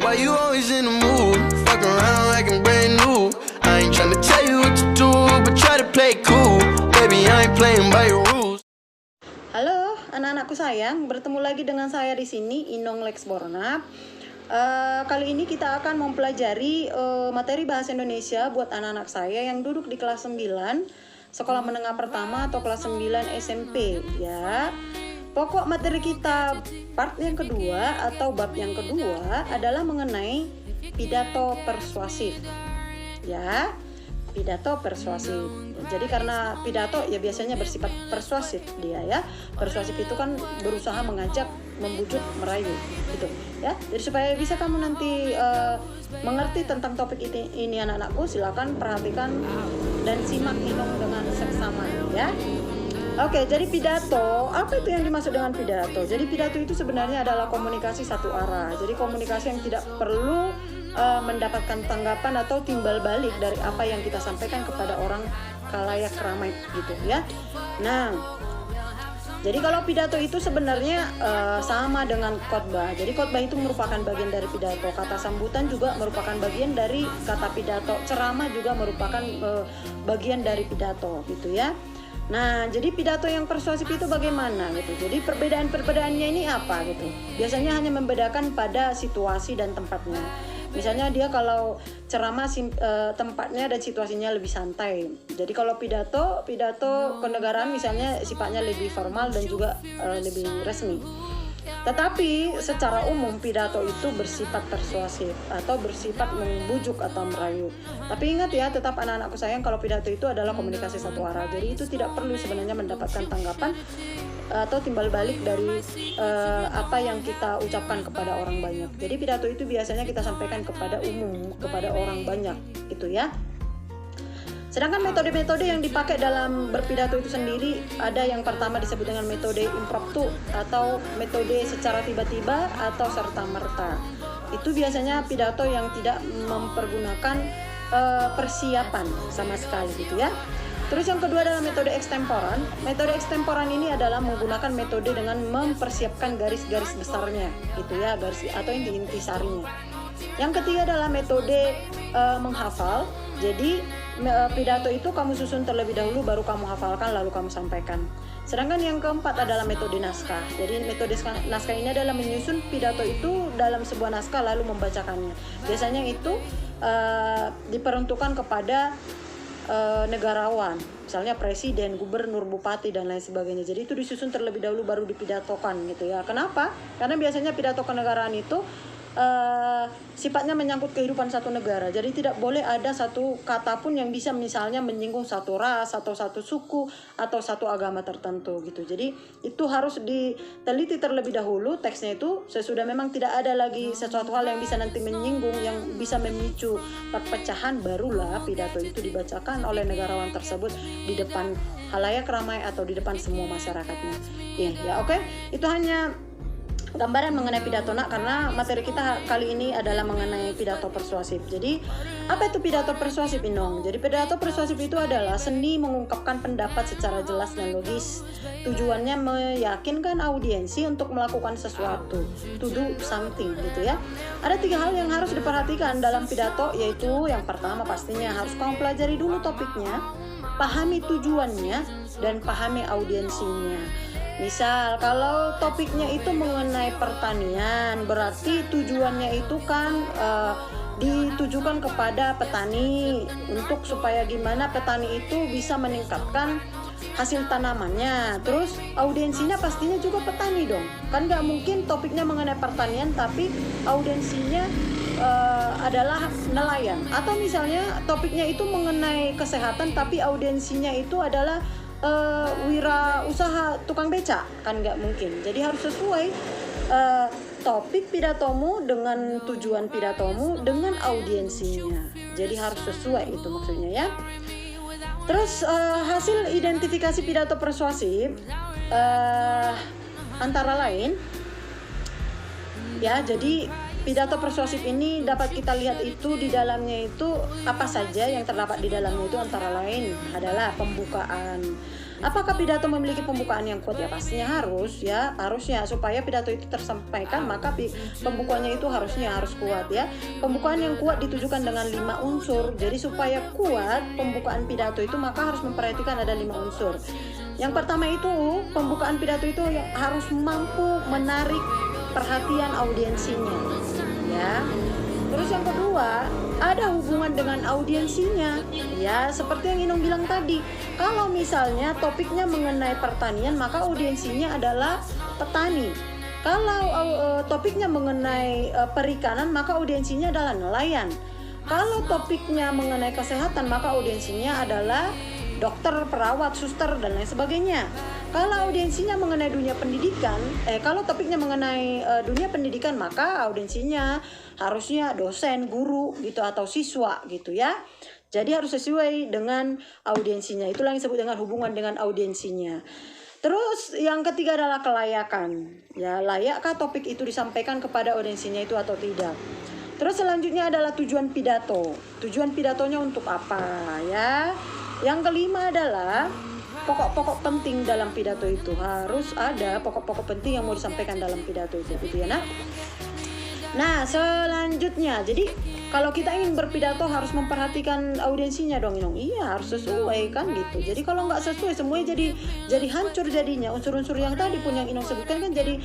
why you always in the mood? Fuck around like I'm brand new. I ain't tryna tell you what to do, but try to play cool. Baby, I ain't playing by your rules. Halo anak-anakku sayang, bertemu lagi dengan saya di sini Inong Lex Bornap. Kali ini kita akan mempelajari materi bahasa Indonesia buat anak-anak saya yang duduk di kelas 9 sekolah menengah pertama atau kelas 9 SMP ya. Pokok materi kita part yang kedua atau bab yang kedua adalah mengenai pidato persuasif ya. Pidato persuasif. Jadi karena pidato ya biasanya bersifat persuasif dia ya. Persuasif itu kan berusaha mengajak, membujuk, merayu gitu ya. Jadi supaya bisa kamu nanti mengerti tentang topik ini anak-anakku, silakan perhatikan dan simak Inong dengan seksama ya. Oke, jadi pidato, apa itu yang dimaksud dengan pidato? Jadi pidato itu sebenarnya adalah komunikasi satu arah. Jadi komunikasi yang tidak perlu mendapatkan tanggapan atau timbal balik dari apa yang kita sampaikan kepada orang khalayak ramai gitu ya. Nah, jadi kalau pidato itu sebenarnya sama dengan khotbah. Jadi khotbah itu merupakan bagian dari pidato. Kata sambutan juga merupakan bagian dari kata pidato. Ceramah juga merupakan bagian dari pidato gitu ya. Nah, jadi pidato yang persuasif itu bagaimana gitu. Jadi perbedaan-perbedaannya ini apa gitu. Biasanya hanya membedakan pada situasi dan tempatnya. Misalnya dia kalau ceramah tempatnya dan situasinya lebih santai. Jadi kalau pidato kenegaraan misalnya sifatnya lebih formal dan juga lebih resmi. Tetapi secara umum pidato itu bersifat persuasif atau bersifat membujuk atau merayu. Tapi ingat ya, tetap anak-anakku sayang, kalau pidato itu adalah komunikasi satu arah. Jadi itu tidak perlu sebenarnya mendapatkan tanggapan atau timbal balik dari apa yang kita ucapkan kepada orang banyak. Jadi pidato itu biasanya kita sampaikan kepada umum, kepada orang banyak gitu ya. Sedangkan metode-metode yang dipakai dalam berpidato itu sendiri, ada yang pertama disebut dengan metode impromptu atau metode secara tiba-tiba atau serta-merta. Itu biasanya pidato yang tidak mempergunakan persiapan sama sekali gitu ya. Terus yang kedua adalah metode ekstemporan. Metode ekstemporan ini adalah menggunakan metode dengan mempersiapkan garis-garis besarnya gitu ya, garis atau intisarinya. Yang ketiga adalah metode menghafal. Jadi pidato itu kamu susun terlebih dahulu, baru kamu hafalkan, lalu kamu sampaikan. Sedangkan yang keempat adalah metode naskah. Jadi metode naskah ini adalah menyusun pidato itu dalam sebuah naskah lalu membacakannya. Biasanya itu diperuntukkan kepada negarawan, misalnya presiden, gubernur, bupati dan lain sebagainya. Jadi itu disusun terlebih dahulu baru dipidatokan gitu ya. Kenapa? Karena biasanya pidato kenegaraan itu sifatnya menyangkut kehidupan satu negara. Jadi tidak boleh ada satu kata pun yang bisa misalnya menyinggung satu ras atau satu suku atau satu agama tertentu gitu. Jadi itu harus diteliti terlebih dahulu teksnya itu, sesudah memang tidak ada lagi sesuatu hal yang bisa nanti menyinggung, yang bisa memicu perpecahan, barulah pidato itu dibacakan oleh negarawan tersebut di depan khalayak ramai atau di depan semua masyarakatnya. Ya, oke. Itu hanya gambaran mengenai pidato karena materi kita kali ini adalah mengenai pidato persuasif. Jadi apa itu pidato persuasif, Inong? Jadi pidato persuasif itu adalah seni mengungkapkan pendapat secara jelas dan logis. Tujuannya meyakinkan audiensi untuk melakukan sesuatu, to do something gitu ya. Ada 3 hal yang harus diperhatikan dalam pidato, yaitu yang pertama pastinya harus kamu pelajari dulu topiknya, pahami tujuannya, dan pahami audiensinya. Misal kalau topiknya itu mengenai pertanian, berarti tujuannya itu kan ditujukan kepada petani untuk supaya gimana petani itu bisa meningkatkan hasil tanamannya. Terus audiensinya pastinya juga petani dong. Kan nggak mungkin topiknya mengenai pertanian tapi audiensinya adalah nelayan. Atau misalnya topiknya itu mengenai kesehatan tapi audiensinya itu adalah wira usaha tukang beca, kan nggak mungkin. Jadi harus sesuai topik pidatomu dengan tujuan pidatomu dengan audiensinya. Jadi harus sesuai itu maksudnya ya. Terus hasil identifikasi pidato persuasif antara lain ya, jadi pidato persuasif ini dapat kita lihat itu di dalamnya itu apa saja yang terdapat di dalamnya itu antara lain adalah pembukaan. Apakah pidato memiliki pembukaan yang kuat? Ya pastinya harusnya supaya pidato itu tersampaikan, maka pembukaannya itu harus kuat ya. Pembukaan yang kuat ditujukan dengan 5 unsur. Jadi supaya kuat pembukaan pidato itu maka harus memperhatikan ada 5 unsur. Yang pertama itu pembukaan pidato itu harus mampu menarik perhatian audiensinya ya. Terus yang kedua, ada hubungan dengan audiensinya ya, seperti yang Inong bilang tadi. Kalau misalnya topiknya mengenai pertanian, maka audiensinya adalah petani. Kalau topiknya mengenai perikanan, maka audiensinya adalah nelayan. Kalau topiknya mengenai kesehatan, maka audiensinya adalah dokter, perawat, suster, dan lain sebagainya. Kalau audiensinya mengenai dunia pendidikan, kalau topiknya mengenai dunia pendidikan, maka audiensinya harusnya dosen, guru gitu atau siswa gitu ya. Jadi harus sesuai dengan audiensinya. Itulah yang disebut dengan hubungan dengan audiensinya. Terus yang ketiga adalah kelayakan. Ya, layakkah topik itu disampaikan kepada audiensinya itu atau tidak? Terus selanjutnya adalah tujuan pidato. Tujuan pidatonya untuk apa ya? Yang kelima adalah pokok-pokok penting dalam pidato itu. Harus ada pokok-pokok penting yang mau disampaikan dalam pidato itu gitu ya nak. Nah selanjutnya, jadi kalau kita ingin berpidato harus memperhatikan audiensinya dong Inong. Iya, harus sesuai kan gitu. Jadi kalau nggak sesuai semuanya jadi hancur jadinya. Unsur-unsur yang tadi pun yang Inong sebutkan kan jadi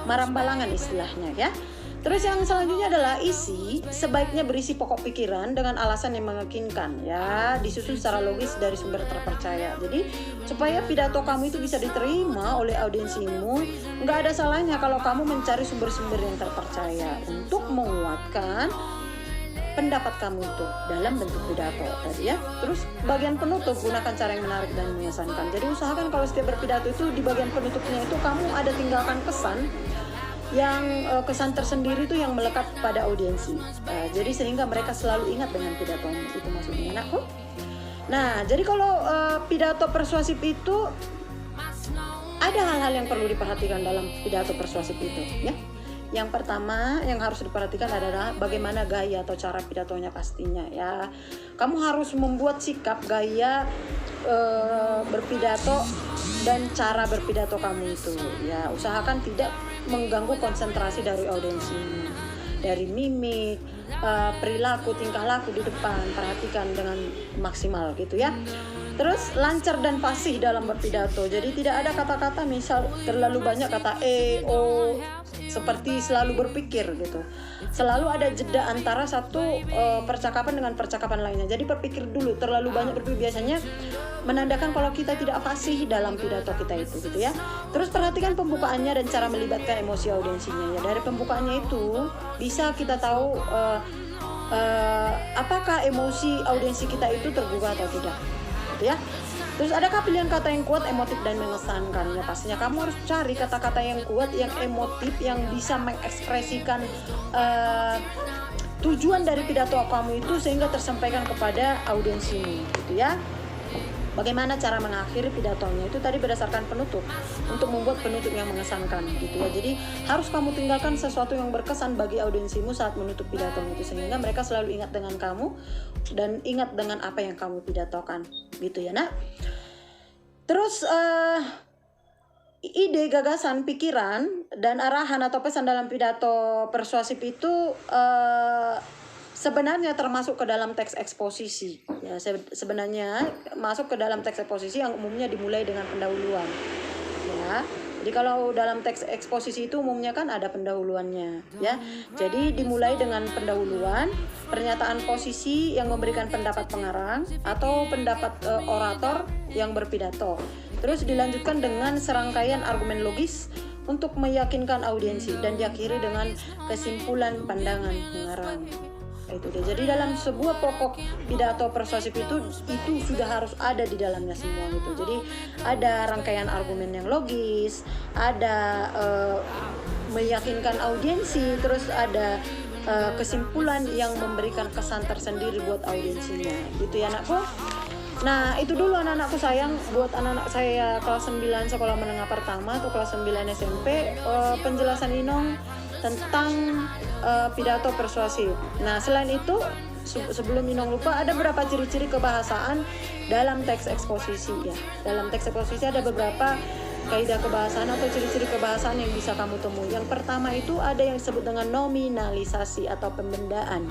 marambalangan istilahnya ya. Terus yang selanjutnya adalah isi, sebaiknya berisi pokok pikiran dengan alasan yang meyakinkan ya, disusun secara logis dari sumber terpercaya. Jadi supaya pidato kamu itu bisa diterima oleh audiensimu, nggak ada salahnya kalau kamu mencari sumber-sumber yang terpercaya untuk menguatkan pendapat kamu itu dalam bentuk pidato tadi ya. Terus bagian penutup, gunakan cara yang menarik dan mengesankan. Jadi usahakan kalau setiap berpidato itu di bagian penutupnya itu kamu ada tinggalkan kesan yang kesan tersendiri itu yang melekat pada audiensi. Jadi sehingga mereka selalu ingat dengan pidatonya, itu maksudnya anakku. Nah, jadi kalau pidato persuasif itu ada hal-hal yang perlu diperhatikan dalam pidato persuasif itu ya. Yang pertama yang harus diperhatikan adalah bagaimana gaya atau cara pidatonya pastinya ya. Kamu harus membuat sikap, gaya berpidato dan cara berpidato kamu itu ya. Usahakan tidak mengganggu konsentrasi dari audiensi, dari mimik, perilaku, tingkah laku di depan, perhatikan dengan maksimal gitu ya. Terus lancar dan fasih dalam berpidato. Jadi tidak ada kata-kata misal terlalu banyak kata o, seperti selalu berpikir gitu. Selalu ada jeda antara satu percakapan dengan percakapan lainnya. Jadi berpikir dulu, terlalu banyak berpikir biasanya menandakan kalau kita tidak fasih dalam pidato kita itu gitu ya. Terus perhatikan pembukaannya dan cara melibatkan emosi audiensinya ya. Dari pembukaannya itu bisa kita tahu apakah emosi audiensi kita itu tergugah atau tidak. Ya. Terus adakah pilihan kata yang kuat, emotif dan mengesankan? Ya pastinya kamu harus cari kata-kata yang kuat, yang emotif, yang bisa mengekspresikan tujuan dari pidato kamu itu sehingga tersampaikan kepada audiensimu, gitu ya. Bagaimana cara mengakhiri pidatonya itu tadi berdasarkan penutup, untuk membuat penutup yang mengesankan gitu ya. Jadi harus kamu tinggalkan sesuatu yang berkesan bagi audiensimu saat menutup pidato itu sehingga mereka selalu ingat dengan kamu dan ingat dengan apa yang kamu pidatokan gitu ya nak. Terus ide, gagasan, pikiran dan arahan atau pesan dalam pidato persuasif itu sebenarnya termasuk ke dalam teks eksposisi ya. Sebenarnya masuk ke dalam teks eksposisi yang umumnya dimulai dengan pendahuluan ya. Jadi kalau dalam teks eksposisi itu umumnya kan ada pendahuluannya ya. Jadi dimulai dengan pendahuluan, pernyataan posisi yang memberikan pendapat pengarang atau pendapat orator yang berpidato. Terus dilanjutkan dengan serangkaian argumen logis untuk meyakinkan audiensi dan diakhiri dengan kesimpulan pandangan pengarang. Itu dia. Jadi dalam sebuah pokok pidato persuasif itu sudah harus ada di dalamnya semua gitu. Jadi ada rangkaian argumen yang logis, ada meyakinkan audiensi, terus ada kesimpulan yang memberikan kesan tersendiri buat audiensinya. Gitu ya anakku. Nah itu dulu anak-anakku sayang, buat anak-anak saya kelas 9 sekolah menengah pertama atau kelas 9 SMP, penjelasan Inong tentang pidato persuasif. Nah, selain itu sebelum Inong lupa, ada beberapa ciri-ciri kebahasaan dalam teks eksposisi ya. Dalam teks eksposisi ada beberapa kaidah kebahasaan atau ciri-ciri kebahasaan yang bisa kamu temui. Yang pertama itu ada yang disebut dengan nominalisasi atau pembendaan.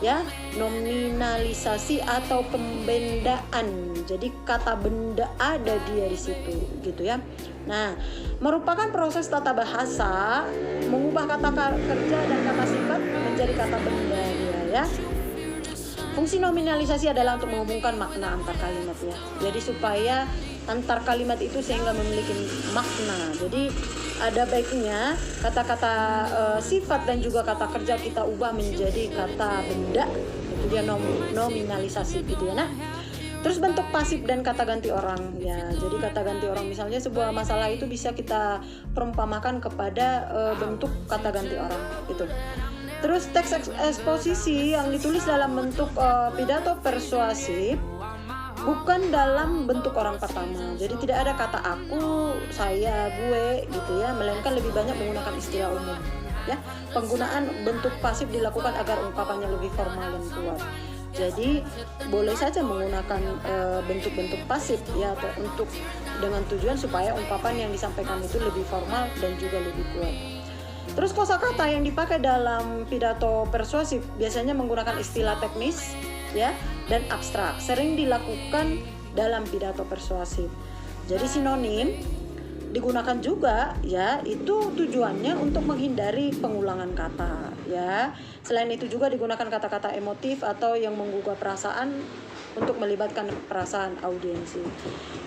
Ya, nominalisasi atau pembendaan. Jadi kata benda ada dia di situ gitu ya. Nah, merupakan proses tata bahasa mengubah kata kerja dan kata sifat menjadi kata benda ya. Fungsi nominalisasi adalah untuk menghubungkan makna antar kalimat ya. Jadi supaya antar kalimat itu sehingga memiliki makna. Jadi ada baiknya kata-kata sifat dan juga kata kerja kita ubah menjadi kata benda. Itu dia nominalisasi gitu ya. Nah, terus bentuk pasif dan kata ganti orang ya. Jadi kata ganti orang, misalnya sebuah masalah itu bisa kita perumpamakan kepada bentuk kata ganti orang itu. Terus teks eksposisi yang ditulis dalam bentuk pidato persuasif bukan dalam bentuk orang pertama. Jadi tidak ada kata aku, saya, gue gitu ya, melainkan lebih banyak menggunakan istilah umum ya. Penggunaan bentuk pasif dilakukan agar ungkapannya lebih formal dan kuat. Jadi boleh saja menggunakan bentuk-bentuk pasif ya untuk dengan tujuan supaya ungkapan yang disampaikan itu lebih formal dan juga lebih kuat. Terus kosakata yang dipakai dalam pidato persuasif biasanya menggunakan istilah teknis ya dan abstrak. Sering dilakukan dalam pidato persuasif. Jadi sinonim digunakan juga ya, itu tujuannya untuk menghindari pengulangan kata ya. Selain itu juga digunakan kata-kata emotif atau yang menggugah perasaan untuk melibatkan perasaan audiensi.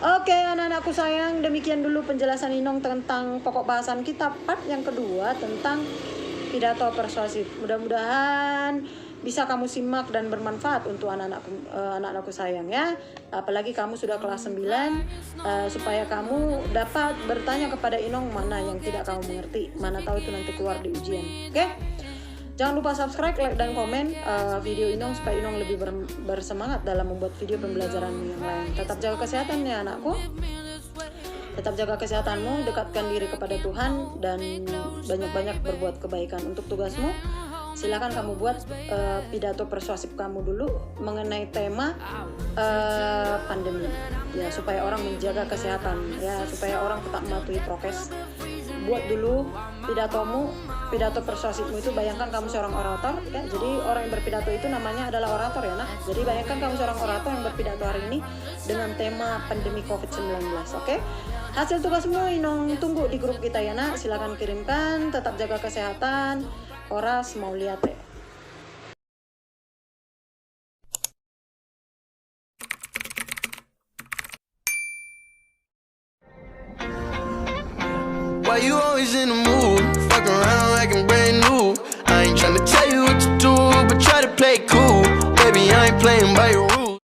Oke, anak-anakku sayang, demikian dulu penjelasan Inong tentang pokok bahasan kita part yang kedua tentang pidato persuasif. Mudah-mudahan bisa kamu simak dan bermanfaat untuk anak-anakku sayang ya. Apalagi kamu sudah kelas 9, supaya kamu dapat bertanya kepada Inong mana yang tidak kamu mengerti. Mana tahu itu nanti keluar di ujian. Oke? Jangan lupa subscribe, like, dan komen video Inong supaya Inong lebih bersemangat dalam membuat video pembelajaran yang lain. Tetap jaga kesehatan ya anakku. Tetap jaga kesehatanmu, dekatkan diri kepada Tuhan, dan banyak-banyak berbuat kebaikan. Untuk tugasmu, silakan kamu buat pidato persuasif kamu dulu mengenai tema pandemi ya, supaya orang menjaga kesehatan ya, supaya orang tetap mematuhi prokes. Buat dulu pidato persuasifmu itu. Bayangkan kamu seorang orator ya. Jadi orang yang berpidato itu namanya adalah orator ya nak. Jadi bayangkan kamu seorang orator yang berpidato hari ini dengan tema pandemi COVID-19. Oke? Hasil tugasmu Inong tunggu di grup kita ya nak. Silakan kirimkan. Tetap jaga kesehatan. Horas mau lihat ya. Why you always in the mood? Fuck around like I'm brand new. I ain't tryna tell you what to do, but try to play cool. Baby, I ain't playing by your